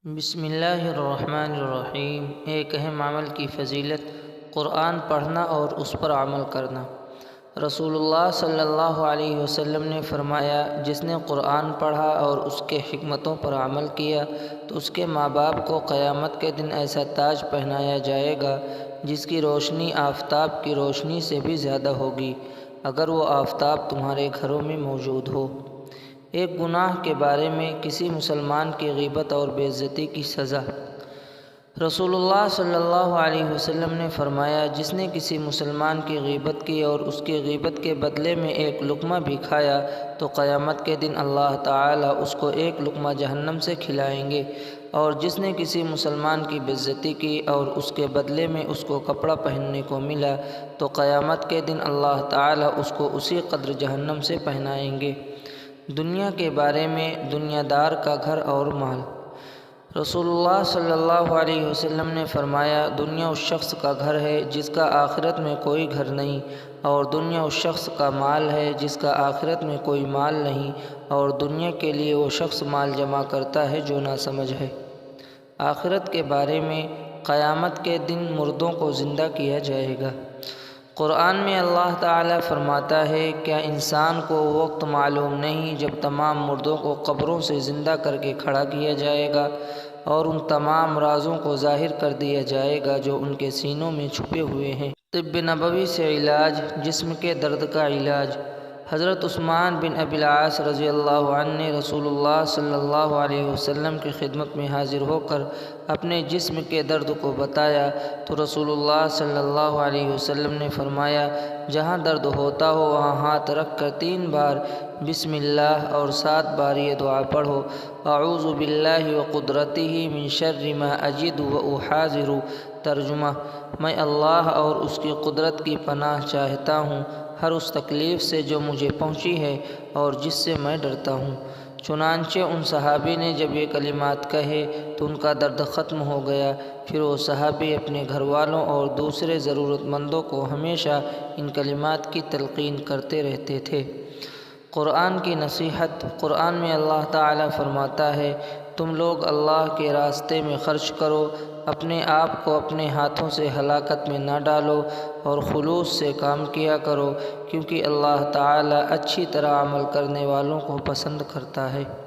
بسم اللہ الرحمن الرحیم۔ ایک اہم عمل کی فضیلت، قرآن پڑھنا اور اس پر عمل کرنا۔ رسول اللہ صلی اللہ علیہ وسلم نے فرمایا، جس نے قرآن پڑھا اور اس کے حکمتوں پر عمل کیا تو اس کے ماں باپ کو قیامت کے دن ایسا تاج پہنایا جائے گا جس کی روشنی آفتاب کی روشنی سے بھی زیادہ ہوگی، اگر وہ آفتاب تمہارے گھروں میں موجود ہو۔ ایک گناہ کے بارے میں کسی مسلمان کی غیبت اور بے عزتی کی سزا۔ رسول اللہ صلی اللہ علیہ وسلم نے فرمایا، جس نے کسی مسلمان کی غیبت کی اور اس کی غیبت کے بدلے میں ایک لقمہ بھی کھایا تو قیامت کے دن اللہ تعالیٰ اس کو ایک لقمہ جہنم سے کھلائیں گے، اور جس نے کسی مسلمان کی بے عزتی کی اور اس کے بدلے میں اس کو کپڑا پہننے کو ملا تو قیامت کے دن اللہ تعالیٰ اس کو اسی قدر جہنم سے پہنائیں گے۔ دنیا کے بارے میں دنیا دار کا گھر اور مال۔ رسول اللہ صلی اللہ علیہ وسلم نے فرمایا، دنیا اس شخص کا گھر ہے جس کا آخرت میں کوئی گھر نہیں، اور دنیا اس شخص کا مال ہے جس کا آخرت میں کوئی مال نہیں، اور دنیا کے لیے وہ شخص مال جمع کرتا ہے جو ناسمجھ ہے۔ آخرت کے بارے میں، قیامت کے دن مردوں کو زندہ کیا جائے گا۔ قرآن میں اللہ تعالیٰ فرماتا ہے، کیا انسان کو وقت معلوم نہیں جب تمام مردوں کو قبروں سے زندہ کر کے کھڑا کیا جائے گا اور ان تمام رازوں کو ظاہر کر دیا جائے گا جو ان کے سینوں میں چھپے ہوئے ہیں۔ طب نبوی سے علاج، جسم کے درد کا علاج۔ حضرت عثمان بن ابی العاص رضی اللہ عنہ نے رسول اللہ صلی اللہ علیہ وسلم کی خدمت میں حاضر ہو کر اپنے جسم کے درد کو بتایا تو رسول اللہ صلی اللہ علیہ وسلم نے فرمایا، جہاں درد ہوتا ہو وہاں ہاتھ رکھ کر 3 بار بسم اللہ اور 7 بار یہ دعا پڑھو، اعوذ باللہ وقدرتہ من شر ما اجد واحاذر۔ ترجمہ: میں اللہ اور اس کی قدرت کی پناہ چاہتا ہوں ہر اس تکلیف سے جو مجھے پہنچی ہے اور جس سے میں ڈرتا ہوں۔ چنانچہ ان صحابی نے جب یہ کلمات کہے تو ان کا درد ختم ہو گیا۔ پھر وہ صحابی اپنے گھر والوں اور دوسرے ضرورت مندوں کو ہمیشہ ان کلمات کی تلقین کرتے رہتے تھے۔ قرآن کی نصیحت۔ قرآن میں اللہ تعالیٰ فرماتا ہے، تم لوگ اللہ کے راستے میں خرچ کرو، اپنے آپ کو اپنے ہاتھوں سے ہلاکت میں نہ ڈالو اور خلوص سے کام کیا کرو، کیونکہ اللہ تعالیٰ اچھی طرح عمل کرنے والوں کو پسند کرتا ہے۔